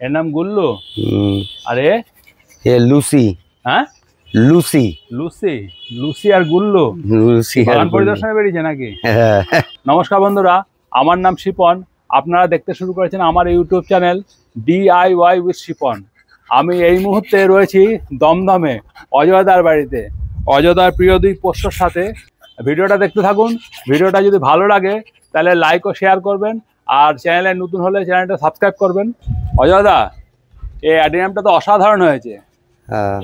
এর নাম গুল্লু। আরে এ লুসি। হ্যাঁ লুসি লুসি। লুসি আর গুল্লু বাগান পরিদর্শনে বেরিয়েছে নাকি? নমস্কার বন্ধুরা, আমার নাম শিপন। আপনারা দেখতে শুরু করেছেন আমার YouTube channel DIY with Shipon. আমি এই মুহূর্তে রয়েছি দমদমে অজয়দার বাড়িতে। অজয়দার প্রিয় দুই পোষ্যর সাথে ভিডিওটা দেখতে থাকুন। ভিডিওটা যদি ভালো লাগে তাহলে লাইক ও শেয়ার করবেন, আর চ্যানেলে নতুন হলে চ্যানেলটা সাবস্ক্রাইব করবেন। অজয়দা, এই অ্যাডিনিয়ামটা তো অসাধারণ হয়েছে।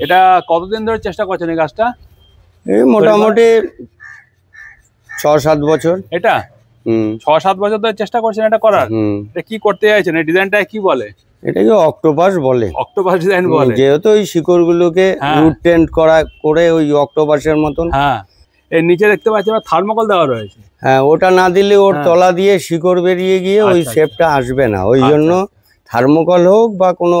এটা কতদিন ধরে চেষ্টা করছেন এই গাছটা? এই মোটামুটি 6-7 বছর। এটা 6-7 বছর ধরে চেষ্টা করছেন এটা করার। এটা কি করতে চাইছেন? এই ডিজাইনটা কি বলে? এটাকে অক্টোপাস বলে। অক্টোপাস ডিজাইন বলে, যেহেতু ওই শিকড়গুলোকে রুট টেন্ট করে ওই অক্টোপাসের মতন। হ্যাঁ, এর নিচে দেখতে পাচ্ছি আবার থার্মোকল দেওয়া রয়েছে। হ্যাঁ, ওটা না দিলে ওর তলা দিয়ে শিকড় বেরিয়ে গিয়ে ওই শেপটা আসবে না। ওই জন্য থার্মোকল হোক বা কোনো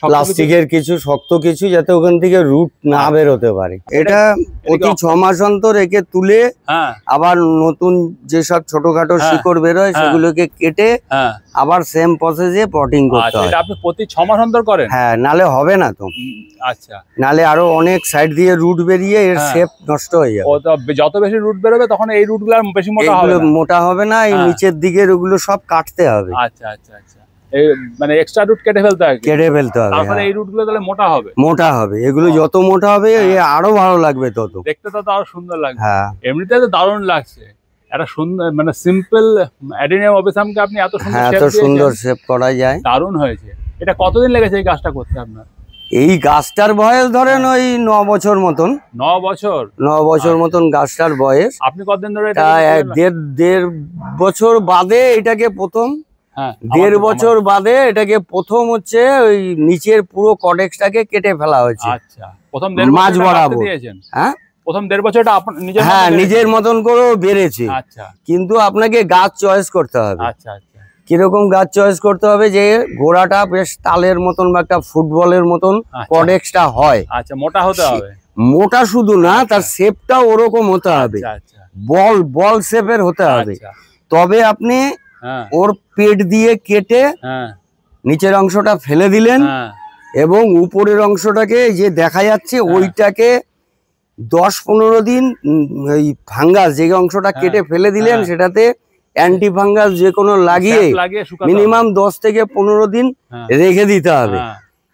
প্লাস্টিকের কিছু শক্ত কিছু, যাতে ওখান থেকে রুট না বেরোতে পারে। এটা প্রতি 6 মাস অন্তর একে তুলে আবার নতুন যেসব ছোটখাটো শিকড় বেরোয় সেগুলোকে কেটে আবার সেম প্রসেসে পটিং করতে হয়। আপনি প্রতি 6 মাস অন্তর করেন? হ্যাঁ, নালে হবে না তো। আচ্ছা, নালে আরো অনেক সাইড দিয়ে রুট বেরিয়ে এর শেপ নষ্ট হয়ে যাবে। যত বেশি রুট বেরোবে তখন এই রুটগুলো বেশি মোটা হবে না। এই নিচের দিকের ওগুলো সব কাটতে হবে। আচ্ছা আচ্ছা আচ্ছা, মানে এক্সট্রা রুট কেটে ফেলতে হবে। তারপরে এই রুটগুলো তাহলে মোটা হবে। এগুলো যত মোটা হবে আরো ভালো লাগবে, তত দেখতে তত আরো সুন্দর লাগবে। এমনিতে তো দারুণ লাগছে। একটা সুন্দর মানে সিম্পল অ্যাডিনিয়াম অবিসামকে আপনি এত সুন্দর শেপ করা যায়। দারুণ হয়েছে। এটা কতদিন লেগেছে এই গাছটা করতে আপনার? এই গাছটার বয়স ধরেন ওই 9 বছর মতন। 9 বছর মতন গাছটার বয়স। আপনি কতদিন ধরে? 1.5 বছর বাদে এটাকে প্রথম। 1.5 বছর বাদে এটাকে প্রথম হচ্ছে ওই নিচের পুরো কডেক্সটাকে কেটে ফেলা হয়েছে। আচ্ছা, প্রথম মাঝ বরাবর। হ্যাঁ, প্রথম 1.5 বছরটা নিজের মতন করে বেড়েছে। আচ্ছা, কিন্তু আপনাকে গাছ চয়েস করতে হবে। আচ্ছা আচ্ছা, কিরকম গাছ চয়েস করতে হবে? যে গোড়াটা বেশ তালের মতন বা একটা ফুটবলের মতন কডেক্সটা হয়। আচ্ছা, মোটা হতে হবে। মোটা শুধু না, তার শেপটাও ওরকম হতে হবে। বল শেপের হতে হবে। তবে আপনি ওর পেট দিয়ে কেটে নিচের অংশটা ফেলে দিলেন এবং উপরের অংশটাকে যে দেখা যাচ্ছে ওইটাকে 10-15 দিন ওই ফাঙ্গাস যে অংশটা কেটে ফেলে দিলেন সেটাতে অ্যান্টি ফাঙ্গাস যে কোনো লাগিয়ে মিনিমাম 10 থেকে 15 দিন রেখে দিতে হবে।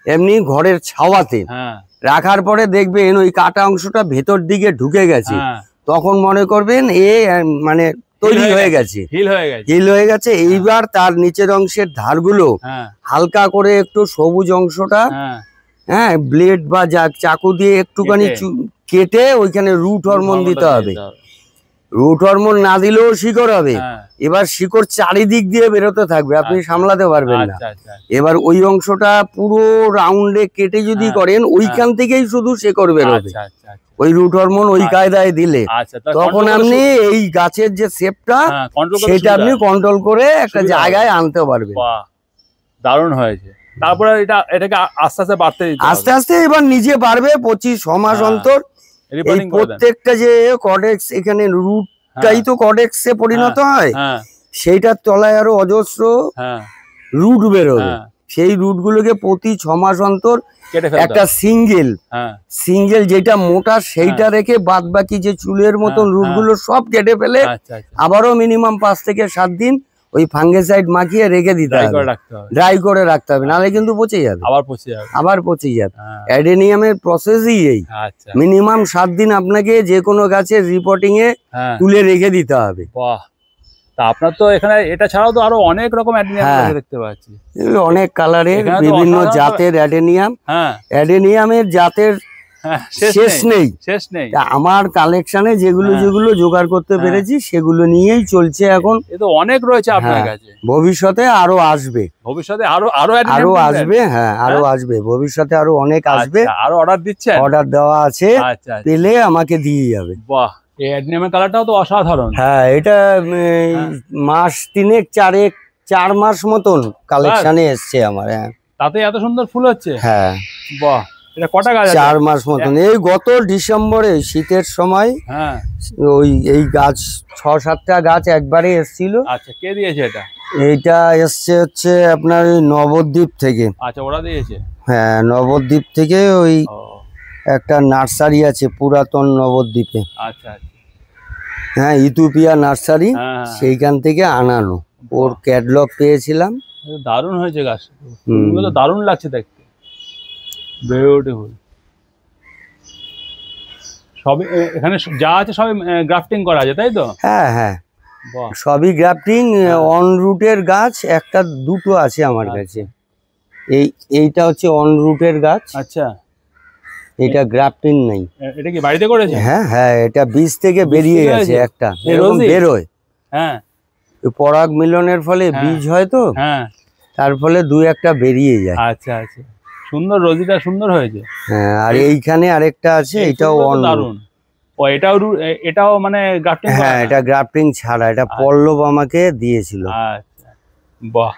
এমনি ঘরের ছাওয়াতে রাখার পরে দেখবেন ওই কাটা অংশটা ভেতর দিকে ঢুকে গেছে। তখন মনে করবেন মানে তৈরি হয়ে গেছে, হিল হয়ে গেছে। এইবার তার নিচের অংশের ধারগুলো হালকা করে একটু সবুজ অংশটা ব্লেড বা চাকু দিয়ে একটুখানি কেটে ওইখানে রুট হরমোন দিতে হবে। রুট হরমোন না দিলেও শিকড় হবে। এবার শিকড় চারিদিক দিয়ে বেরোতে থাকবে, আপনি সামলাতে পারবেন না। এবার ওই অংশটা পুরো রাউন্ডে কেটে যদি করেন ওইখান থেকেই শুধু শিকড় বেরোবে। ওই রুট হরমোন ওই কায়দায় দিলে তখন আপনি এই গাছের যে শেপটা সেটা আপনি কন্ট্রোল করে একটা জায়গায় আনতে পারবেন। দারুণ হয়েছে। তারপরে এটাকে আস্তে আস্তে বাড়তে আস্তে আস্তে এবার নিজে বাড়বে। 25-6 মাস অন্তর প্রত্যেকটা যে কডেক্স, এখানে রুটটাই তো কডেক্সে পরিণত হয়, সেইটার তলায় আরো অজস্র রুট বেরোবে। সেই রুট গুলোকে প্রতি 6 মাস অন্তর একটা সিঙ্গেল যেটা মোটা সেইটা রেখে বাদ বাকি যে চুলের মতন রুট গুলো সব কেটে ফেলে আবারও মিনিমাম 5 থেকে 7 দিন ওই ফাঙ্গিসাইড মাখিয়ে রেখে দিতে হবে, ড্রাই করে রাখতে হবে, নাহলে কিন্তু পচে যাবে, আবার পচে যাবে। অ্যাডেনিয়ামের প্রসেসই এই। মিনিমাম 7 দিন আপনাকে যে কোনো গাছের রিপোর্টিং এ তুলে রেখে দিতে হবে। তা আপনার তো এখানে এটা ছাড়াও তো আরো অনেক রকম অ্যাডেনিয়াম দেখতে পাচ্ছি। অনেক কালারের বিভিন্ন জাতের অ্যাডেনিয়াম। অ্যাডেনিয়ামের জাতের শেষ নেই। আমার কালেকশনে যেগুলো জোগাড় করতে পেরেছি সেগুলো নিয়েই চলছে এখন। অনেক রয়েছে আপনার কাছে, ভবিষ্যতে আরো আসবে। আরো আসবে। হ্যাঁ, আরো আসবে ভবিষ্যতে, আরো অনেক আসবে। আরো অর্ডার দিচ্ছে? অর্ডার দেওয়া আছে, পেলে আমাকে দিয়ে যাবে। বাহ, এই অ্যাডেনিয়ামের কালারটাও তো অসাধারণ। হ্যাঁ, এটা মাস 3-4 মাস মতন কালেকশনে এসছে আমার। হ্যাঁ, তাতে এত সুন্দর ফুল হচ্ছে। হ্যাঁ, বাহ। এটা কটা গাছ? 4 মাস মতন। এই গত ডিসেম্বরে শীতের সময় ওই এই গাছ 6-7টা গাছ একবারে এসেছিল। আচ্ছা, কে দিয়েছে এটা? এইটা এসছে হচ্ছে আপনার ওই নবদ্বীপ থেকে। আচ্ছা, ওরা দিয়েছে? হ্যাঁ, নবদ্বীপ থেকে ওই একটা নার্সারি আছে পুরাতন নবদ্বীপে। আচ্ছা, হ্যাঁ, ইথিওপিয়া নার্সারি, সেইখান থেকে আনানো। ওর ক্যাটালগ পেয়েছিলাম। দারুণ হয়েছে গাছ, ফুলগুলো তো দারুণ লাগছে দেখতে, বিউটিফুল। সবই এখানে যা আছে সবই গ্রাফটিং করা আছে, তাই তো? হ্যাঁ হ্যাঁ, সবই গ্রাফটিং। অন রুটের গাছ একটা দুটো আছে আমার কাছে। এইটা হচ্ছে অন রুটের গাছ। আচ্ছা, এটা গ্রাফটিং নাই। এটা কি বাড়িতে করেছে? হ্যাঁ হ্যাঁ, এটা বীজ থেকে বেরিয়ে গেছে একটা, এরকম বেরোয়। হ্যাঁ, পরাগ মিলনের ফলে বীজ হয় তো, তার ফলে 2-1টা বেরিয়ে যায়। আচ্ছা আচ্ছা, সুন্দর, রোজিটা সুন্দর হয়েছে। হ্ঁ, আর এইখানে আরেকটা আছে, এটাও দারুণ। ও, এটাও মানে গ্রাফটিং? হ্যাঁ, এটা গ্রাফটিং ছাড়া, এটা পল্লব আমাকে দিয়েছিল। আচ্ছা, বাহ,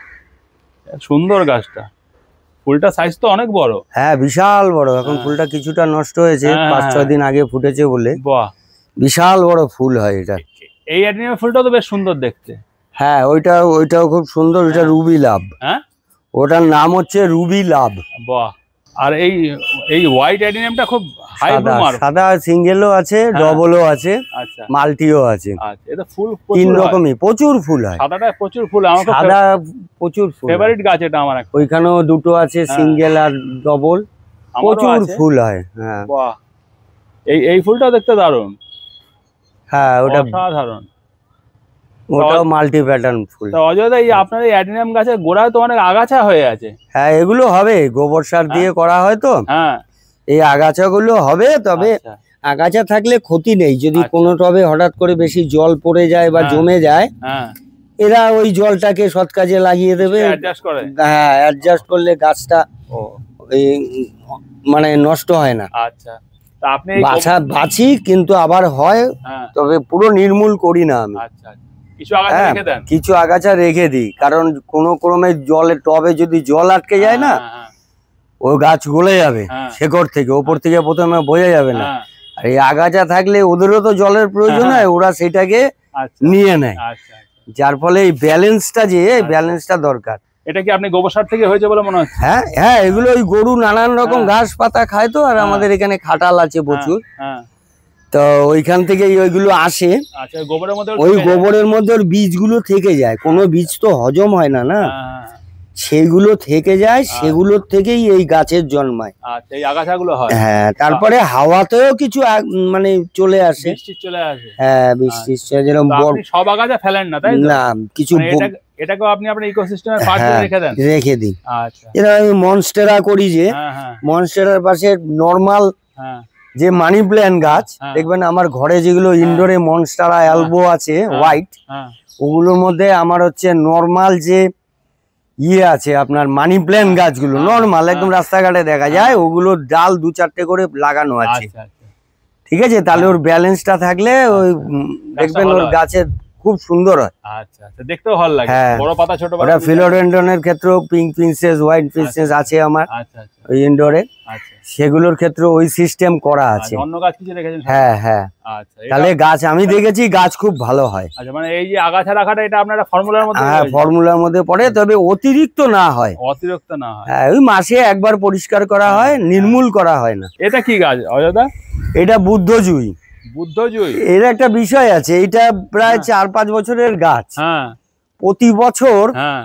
সুন্দর গাছটা। ফুলটা সাইজ তো অনেক বড়। হ্যাঁ, বিশাল বড়। এখন ফুলটা কিছুটা নষ্ট হয়েছে, 5-6 দিন আগে ফুটেছে বলে। বাহ, বিশাল বড় ফুল হয় এটা। এই অ্যাডেনিয়াম ফুলটা তো বেশ সুন্দর দেখতে। হ্যাঁ, ওইটাও খুব সুন্দর। ওইটা রুবি লাভ। হ্যাঁ, ওটার নাম হচ্ছে রুবি লাভ। বাহ। আর এই হোয়াইট অ্যাডেনিয়ামটা খুব হাই ব্লুমার। সাদা সিঙ্গেলও আছে, ডবলও আছে, আচ্ছা, মাল্টিও আছে। আচ্ছা, এটা ফুল 3 রকমই, প্রচুর ফুল হয়। সাদাটা প্রচুর ফুল, আমার সাদা প্রচুর ফুল, ফেভারিট গাছ এটা আমার। ওইখানেও দুটো আছে, সিঙ্গেল আর ডবল, প্রচুর ফুল হয়। হ্যাঁ, বাহ, এই ফুলটা দেখতে দারুণ। হ্যাঁ, ওটা সাধারণ, ওটাও মাল্টি প্যাটার্ন ফুল। তো অজয় দা, এই আপনার এই অ্যাডেনিয়াম গাছের গোড়ায় তো অনেক আগাছা হয়ে আছে। হ্যাঁ, এগুলো হবে, গোবর সার দিয়ে করা হয় তো। হ্যাঁ, এই আগাছাগুলো হবে, তবে আগাছা থাকলে ক্ষতি নেই। যদি কোনো টবে হঠাৎ করে বেশি জল পড়ে যায় বা জমে যায়, এরা ওই জলটাকে সৎ কাজে লাগিয়ে দেবে। হ্যাঁ, অ্যাডজাস্ট করলে গাছটা মানে নষ্ট হয় না। আচ্ছা, আপনি বাছি কিন্তু আবার হয়, তবে পুরো নির্মূল করি না আমি। কিছু আগাছা রেখে দিই, কারণ কোনো ক্রমে টবে যদি জল আটকে যায় না, ওই গাছ গলে যাবে শেকড় থেকে, ওপর থেকে প্রথমে বোঝা যাবে না। আর এই আগাছা থাকলে ওদেরও তো জলের প্রয়োজন হয়, ওরা সেটাকে নিয়ে নেয়, যার ফলে এই ব্যালেন্সটা দরকার। এটা কি আপনি গোবর সার থেকে হয়েছে বলে মনে হচ্ছে? হ্যাঁ হ্যাঁ, এগুলো ওই গরু নানান রকম ঘাস পাতা খায় তো, আর আমাদের এখানে খাটাল আছে প্রচুর, তো ওইখান থেকে ওইগুলো আসে। ওই গোবরের মধ্যে ওর বীজগুলো থেকে যায়, কোনো বীজ তো হজম হয় না, সেগুলো থেকে যায়, সেগুলোর থেকেই এই গাছের জন্মায়। হ্যাঁ, তারপরে হাওয়াতেও কিছু মানে চলে আসে। হ্যাঁ, বৃষ্টি যেরকম সব আগাছা ফেলেন না, তাই না? কিছু এটাকেও আপনি আপনার ইকোসিস্টেমের পার্ট রেখে দেন? রেখে দিই। এটা আমি মনস্টেরা করি, যে মনস্টেরার পাশে নরমাল যে মানি প্ল্যান্ট গাছ দেখবেন আমার ঘরে, যেগুলো ইনডোরে মনস্টেরা অ্যালবো আছে হোয়াইট, ওগুলোর মধ্যে আমার হচ্ছে নরমাল যে আছে আপনার মানি প্ল্যান্ট গাছগুলো, নরমাল একদম রাস্তাঘাটে দেখা যায়, ওগুলো ডাল 2-4টে করে লাগানো আছে। ঠিক আছে, তাহলে ওর ব্যালেন্সটা থাকলে ওই দেখবেন ওর গাছের খুব সুন্দর হয়। আচ্ছা আচ্ছা, দেখতেও ভালো লাগে, বড় পাতা ছোট পাতা। ওটা ফিলোডেন্ড্রনের ক্ষেত্রেও পিঙ্ক প্রিন্সেস, হোয়াইট প্রিন্সেস আছে আমার ওই ইনডোরে, সেগুলোর ক্ষেত্রে ওই সিস্টেম করা আছে। অন্য গাছ কিছু রেখেছেন? হ্যাঁ হ্যাঁ, তাহলে গাছ আমি দেখেছি গাছ খুব ভালো হয়। আচ্ছা, মানে এই যে আগাছা রাখাটা, এটা আপনারা ফর্মুলার মধ্যে? হ্যাঁ, ফর্মুলার মধ্যে পড়ে, তবে অতিরিক্ত না হয়। অতিরিক্ত না হয়? হ্যাঁ, ওই মাসে একবার পরিষ্কার করা হয়, নির্মূল করা হয় না। এটা কি গাছ অজয়দা? এটা বুদ্ধজুই। বুদ্ধজুই, এর একটা বিষয় আছে, এটা প্রায় 4-5 বছরের গাছ। প্রতি বছর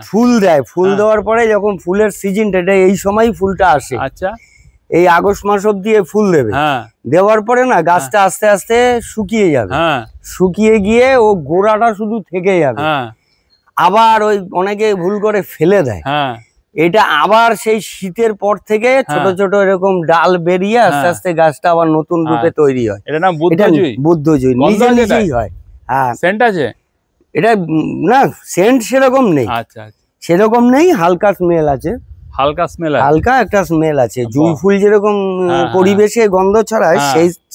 ফুল দেয়, ফুল দেওয়ার পরে যখন ফুলের সিজনটা, এটা এই সময় ফুলটা আসে। আচ্ছা, এই আগস্ট মাস অব্দি ফুল দেবে। দেওয়ার পরে না গাছটা আস্তে আস্তে শুকিয়ে যাবে, শুকিয়ে গিয়ে ও গোড়াটা শুধু থেকে যাবে। আবার ওই অনেকে ভুল করে ফেলে দেয়, এটা আবার সেই শীতের পর থেকে ছোট ছোট এরকম ডাল বেরিয়ে আস্তে আস্তে গাছটা আবার নতুন রূপে তৈরি হয়। এটা নাম বুদ্ধজুই? বুদ্ধজুই নিজেই হয়। হ্যাঁ, সেন্ট আছে এটা? না, সেন্ট সেরকম নেই। আচ্ছা, সেরকম নেই, হালকা স্মেল আছে। হালকা স্মেল, হালকা একটা স্মেল আছে। জুঁই ফুল যেরকম পরিবেশে গন্ধ ছড়ায়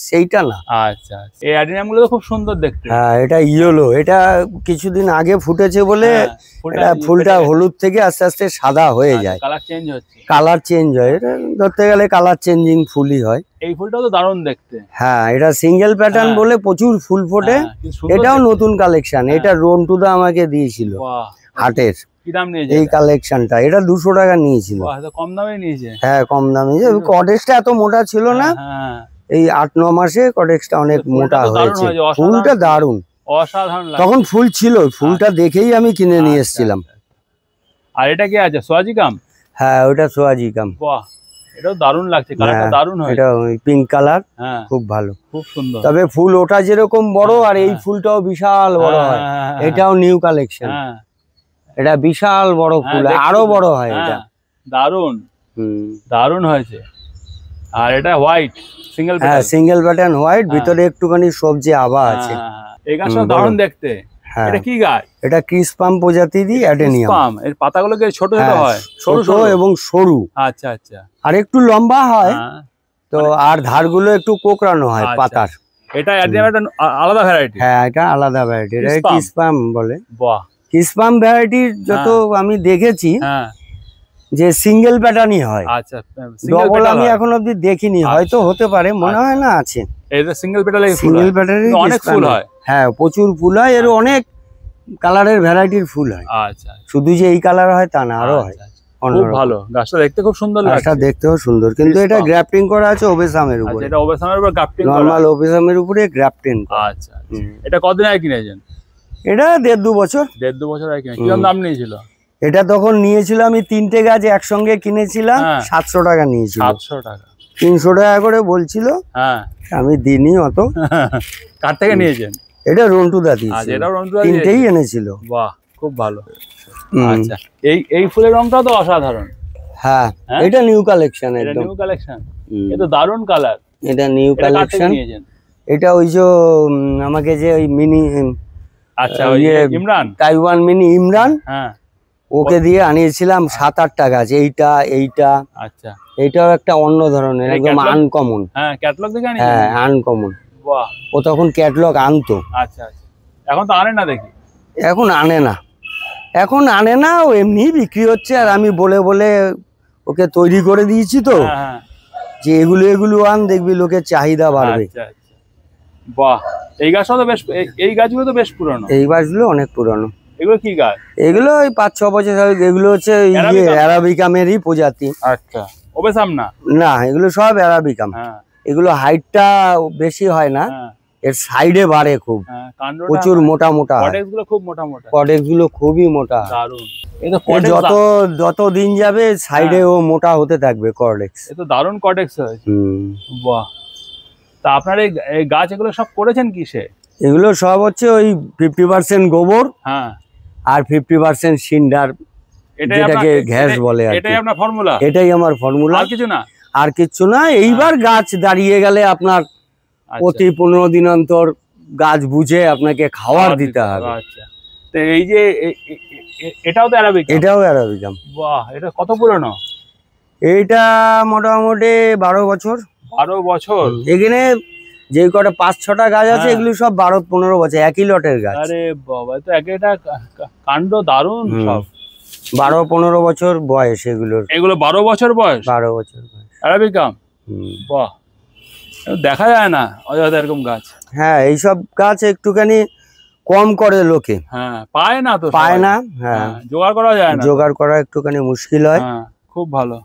সেইটা না। আচ্ছা, এই অ্যাডিনিয়াম গুলো খুব সুন্দর দেখতে। হ্যাঁ, এটা ইয়েলো, এটা কিছুদিন আগে ফুটেছে বলে এটা ফুলটা হলুদ থেকে আস্তে আস্তে সাদা হয়ে যায়, কালার চেঞ্জ হচ্ছে, কালার চেঞ্জ হয়। এটা ধরতে গেলে কালার চেঞ্জিং ফুলই হয়। এই ফুলটা তো দারুণ দেখতে। হ্যাঁ, এটা সিঙ্গেল প্যাটার্ন বলে প্রচুর ফুল ফোটে। এটাও নতুন কালেকশন, এটা রন্টুদা আমাকে দিয়েছিল হাটের। কি দাম নিয়েছে এই কালেকশনটা? এটা 200 টাকা নিয়েছিল। কম দামে নিয়েছে। হ্যাঁ, কম দামে। কটেক্সটা এত মোটা ছিল না, এই 8-9 মাসে কটেক্সটা অনেক মোটা হয়েছে। ফুলটা দারুণ, অসাধারণ। তখন ফুল ছিল, ফুলটা দেখেই আমি কিনে নিয়ে এসেছিলাম। আর এটা কি আছে, সোয়াজিকাম? হ্যাঁ, ওটা সোয়াজিকাম। বাহ, এটাও দারুণ লাগছে, কালারটা দারুণ হয়। এটা পিঙ্ক কালার, খুব ভালো, খুব সুন্দর। তবে ফুল ওটা যেরকম বড় আর এই ফুলটাও বিশাল বড় হয়। এটাও নিউ কালেকশন, এটা বিশাল বড় ফুল, আরো বড় হয়। এটা দারুণ, দারুণ হয়েছে। আর এটা হোয়াইট সিঙ্গেল প্যাটার্ন। হ্যাঁ, সিঙ্গেল প্যাটার্ন হোয়াইট, ভিতরে একটুখানি সবজি আভা আছে। এই গাছটা দারুণ দেখতে। এটা কি গাছ? এটা ক্রিসপাম প্রজাতিরই অ্যাডেনিয়াম। এর পাতাগুলো কি ছোট ছোট হয়? ছোট এবং সরু। আচ্ছা আচ্ছা। আর একটু লম্বা হয় তো, আর ধারগুলো একটু কোকড়ানো হয় পাতার। এটা অ্যাডেনিয়াম একটা আলাদা ভ্যারাইটি। হ্যাঁ, এটা আলাদা ভ্যারাইটি, এটা ক্রিসপাম বলে। বাহ, ক্রিসপাম ভ্যারাইটির যত আমি দেখেছি যে সিঙ্গেল প্যাটার্নই হয়। আচ্ছা, ডবল আমি এখন অবধি দেখিনি, হয়তো হতে পারে, মনে হয় না আছে। এটা সিঙ্গেল প্যাটার্ন, সিঙ্গেল প্যাটার্নের অনেক ফুল হয়। হ্যাঁ, প্রচুর ফুল হয়, এর অনেক কালারের ভ্যারাইটির ফুল হয়। আচ্ছা, শুধু যে এই কালার হয় তা না, আরো হয়। খুব ভালো, গাছটা দেখতে খুব সুন্দর লাগছে। গাছটা দেখতেও সুন্দর, কিন্তু এটা গ্রাফটিং করা আছে ওবেসামের উপরে। এটা ওবেসামের উপরে গ্রাফটিং করা, নরমাল ওবেসামের উপরে গ্রাফটিং করা। আচ্ছা, এটা কতদিন আগে কিনেছেন? এটা 1.5-2 বছর। 1.5-2 বছর আগে কিনেছেন। কি দাম নিয়েছিল? এটা তখন নিয়েছিল, আমি 3টে গাছ একসঙ্গে কিনেছিলাম, 700 টাকা নিয়েছিল। 700 টাকা, 300 টাকা করে বলছিল। আমি দিনই অত। কার থেকে নিয়েছেন? এটা রন্টুদা দিয়েছিল। এটা রন্টুদা 3টেই এনেছিল। বাহ, খুব ভালো। আচ্ছা, এই ফুলের রংটাও তো অসাধারণ। হ্যাঁ, এটা নিউ কালেকশন, এটা নিউ কালেকশন। এটা দারুণ কালার। এটা নিউ কালেকশন। এটা ওই যে আমাকে যে ওই মিনি, আচ্ছা, ওই ইমরান, তাইওয়ান মিনি ইমরান, ওকে দিয়ে আনিয়েছিলাম 7-8টা গাছ। এইটা আচ্ছা, এইটাও একটা অন্য ধরনের, একদম আনকমন। হ্যাঁ, ক্যাটালগ দেখে আনিয়েছেন? হ্যাঁ, আনকমন। বাহ, ও তখন ক্যাটালগ আনতো। আচ্ছা আচ্ছা, এখন তো আনে না দেখি। এখন আনে না, ও এমনি বিক্রি হচ্ছে। আর আমি বলে বলে ওকে তৈরি করে দিয়েছি তো, যে এগুলো আন, দেখবি লোকের চাহিদা বাড়বে। বাহ, এই গাছটা তো বেশ, এই গাছগুলো তো বেশ পুরনো। এই গাছগুলো অনেক পুরনো। এগুলো কি গাছ? এগুলো ওই 5-6 বছর। এগুলো হচ্ছে অ্যারাবিকামেরই প্রজাতি। আচ্ছা, ওবেসাম না? না, এগুলো সব অ্যারাবিকাম। এগুলো হাইটটা বেশি হয় না, এর সাইডে বাড়ে খুব, প্রচুর মোটা মোটা। কটেক্সগুলো খুব মোটা মোটা। কটেক্সগুলো খুবই মোটা। দারুণ। যত দিন যাবে সাইডে ও মোটা হতে থাকবে কটেক্স। এ তো দারুণ কটেক্স হয়েছে। বাহ, তা আপনার এই গাছ এগুলো সব করেছেন কিসে? এগুলো সব হচ্ছে ওই 50% গোবর, আর 50% সিন্ডার, যেটাকে ঘ্যাস বলে। এটাই আপনার ফর্মুলা? এটাই আমার ফর্মুলা, আর কিছু না। আর কিছু না। এইবার গাছ দাঁড়িয়ে গেলে আপনার প্রতি 15 দিন অন্তর গাছ বুঝে আপনাকে খাবার দিতে হবে। আচ্ছা, তো এই যে এটাও তো অ্যারাবিকাম? এটাও অ্যারাবিকাম। বাহ, এটা কত পুরনো? এইটা মোটামুটি 12 বছর। 12 বছর? এখানে যে কটা 5-6টা গাছ আছে, এগুলো সব 12-15 বছর, একই লটের গাছ। আরে বাবা, তো একটা কাণ্ড দারুণ। সব 12-15 বছর বয়স এগুলোর। এগুলো 12 বছর বয়স? 12 বছর বয়স অ্যারাবিকাম। বাহ, দেখা যায় না অযথা এরকম গাছ। হ্যাঁ, এইসব গাছ একটুখানি কম করে লোকে। হ্যাঁ, পায় না তো, পায় না। হ্যাঁ, জোগাড় করা যায় না, জোগাড় করা একটুখানি মুশকিল হয়। খুব ভালো,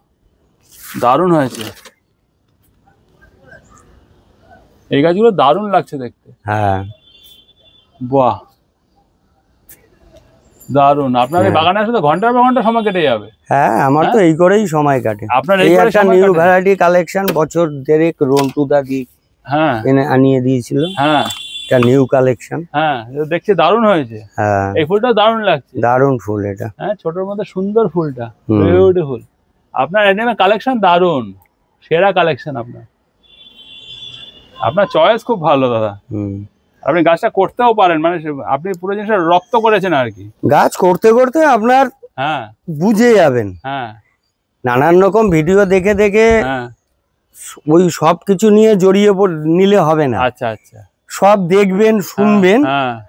দারুণ হয়েছে। এই গাছগুলো দারুণ লাগছে দেখতে। হ্যাঁ, বাহ, দারুণ। আপনার এই বাগানে আসলে ঘন্টার পর ঘন্টা সময় কেটে যাবে। হ্যাঁ, আমার তো এই করেই সময় কাটে। আপনার এই একটা নিউ ভ্যারাইটি কালেকশন বছর দেড়েক রন্টুদা দি এনে আনিয়ে দিয়েছিল। এটা নিউ কালেকশন। দেখছি দারুণ হয়েছে। এই ফুলটা দারুণ লাগছে। দারুণ ফুল এটা। ছোটর মধ্যে সুন্দর ফুলটা, বিউটিফুল। আপনার এখানে কালেকশন দারুণ, সেরা কালেকশন। আপনার চয়েস খুব ভালো দাদা। আপনি গাছটা করতেও পারেন, মানে আপনি পুরো জিনিসটা রপ্ত করেছেন আর কি। গাছ করতে করতে আপনার বুঝে যাবেন নানান রকম ভিডিও দেখে দেখে ওই সব কিছু নিয়ে জড়িয়ে নিলে হবে না। আচ্ছা আচ্ছা, সব দেখবেন, শুনবেন,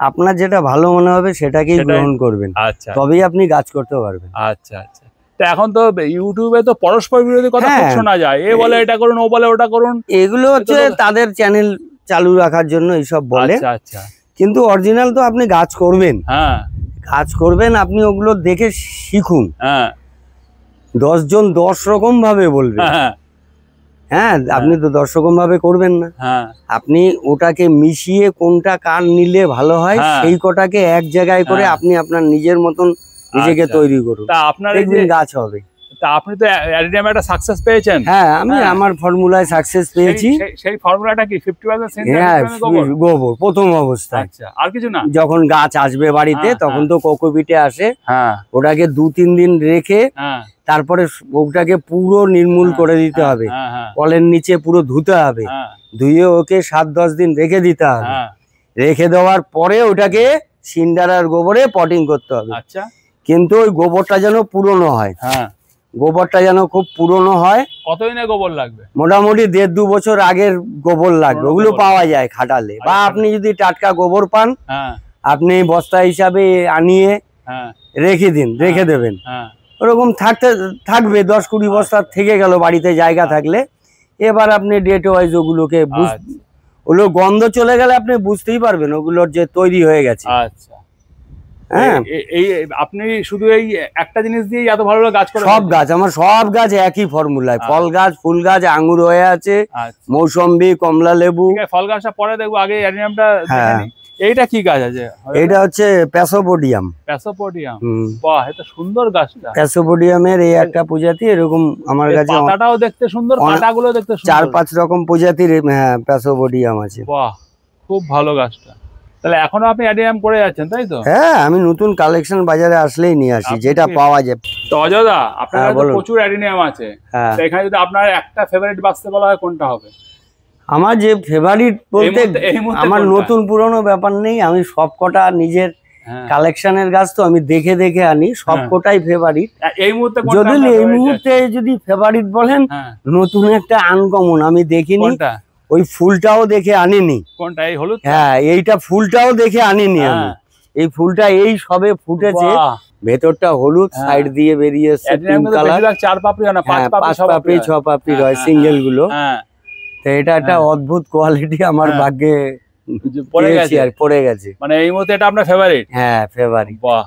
আপনার যেটা ভালো মনে হবে সেটাকেই গ্রহণ করবেন। আচ্ছা, তবেই আপনি গাছ করতে পারবেন। আচ্ছা আচ্ছা। তো এখন তো ইউটিউবে তো পরস্পর বিরোধী কথা খুব শোনা যায়, এ বলে এটা করুন, ও বলে ওটা করুন। এগুলো হচ্ছে তাদের চ্যানেল চালু রাখার জন্য এইসব বলে। আচ্ছা আচ্ছা। কিন্তু অরিজিনাল তো আপনি গাছ করবেন, গাছ করবেন, আপনি ওগুলো দেখে শিখুন। 10 জন 10 রকম ভাবে বলবে, হ্যাঁ আপনি তো 10 রকম ভাবে করবেন না। আপনি ওটাকে মিশিয়ে কোনটা কার নিলে ভালো হয় সেই কটাকে এক জায়গায় করে আপনি আপনার নিজের মতন নিজেকে তৈরি করুন, আপনার একদিন গাছ হবে। তা আপনি তো অ্যাডিনিয়ামে একটা সাকসেস পেয়েছেন। হ্যাঁ, আমি আমার ফর্মুলায় সাকসেস পেয়েছি। সেই ফর্মুলাটা কি 50% গোবর প্রথম অবস্থায়। আচ্ছা, আর কিছু না? যখন গাছ আসবে বাড়িতে তখন তো কোকোপিটে আসে, ওটাকে 2-3 দিন রেখে তারপরে ওটাকে পুরো নির্মূল করে দিতে হবে, কলের নিচে পুরো ধুতে হবে, ধুয়ে ওকে 7-10 দিন রেখে দিতে হবে। রেখে দেওয়ার পরে ওটাকে সিন্ডার আর গোবরে পটিং করতে হবে। আচ্ছা, কিন্তু ওই গোবরটা যেন পুরনো হয়, গোবরটা যেন খুব পুরনো হয়। কতদিনের গোবর লাগবে? মোটামুটি 1.5-2 বছর আগের গোবর লাগবে, ওগুলো পাওয়া যায় খাটালে। বা আপনি যদি টাটকা গোবর পান, আপনি বস্তা হিসাবে আনিয়ে রেখে দিন, রেখে দেবেন। ওরকম থাকবে 10-20 বস্তা থেকে গেল বাড়িতে জায়গা থাকলে। এবার আপনি ডেট ওয়াইজ ওগুলোকে ওগুলো গন্ধ চলে গেলে আপনি বুঝতেই পারবেন ওগুলোর যে তৈরি হয়ে গেছে। আচ্ছা, এই আপনি শুধু এই একটা জিনিস দিয়ে এত ভালো গাছ করেন? সব গাছ আমার, সব গাছ একই ফর্মুলায়, ফল গাছ, ফুল গাছ, আঙ্গুর হয়ে আছে, মৌসম্বি, কমলা লেবু। ফল গাছটা পরে দেখবো, আগে অ্যাডিনিয়ামটা। এইটা কি গাছ আছে? এটা হচ্ছে প্যাসোপোডিয়াম। প্যাসোপোডিয়াম, বাহ, এটা সুন্দর গাছটা। প্যাসোপোডিয়ামের এই একটা প্রজাতি, এরকম আমার কাছে পাতাটাও দেখতে সুন্দর, পাতাগুলো দেখতে সুন্দর। 4-5 রকম প্রজাতির প্যাসোপোডিয়াম আছে। বাহ, খুব ভালো গাছটা। তাহলে এখনো আপনি অ্যাডিনিয়াম করে যাচ্ছেন, তাই তো? হ্যাঁ, আমি নতুন কালেকশন বাজারে আসলেই নিয়ে আসি, যেটা পাওয়া যায়। তো অজয়দা, আপনার কাছে প্রচুর অ্যাডিনিয়াম আছে, এখানে যদি আপনার একটা ফেভারিট বাছতে বলা হয়, কোনটা হবে? আমার যে ফেভারিট বলতে আমার নতুন পুরনো ব্যাপার নেই, আমি সবকটা নিজের কালেকশনের গাছ তো আমি দেখে দেখে আনি, সবকটাই ফেভারিট। এই মুহূর্তে যদি ফেভারিট বলেন, নতুন একটা আনকমন আমি দেখিনি, ওই ফুলটাও দেখে আনিনি। কোনটা? এই হলুদ? হ্যাঁ, এইটা ফুলটাও দেখে আনিনি আমি। এই ফুলটা এই সবে ফুটেছে, ভেতরটা হলুদ, সাইড দিয়ে বেরিয়েছে পিঙ্ক কালার। 4 পাপড়ি না 5 পাপড়ি 6 পাপড়ি হয় সিঙ্গেল গুলো। তো এটা একটা অদ্ভুত কোয়ালিটি, আমার ভাগ্যে পড়ে গেছে। মানে এই মুহূর্তে এটা আপনার ফেভারিট? হ্যাঁ, ফেভারিট। বাহ,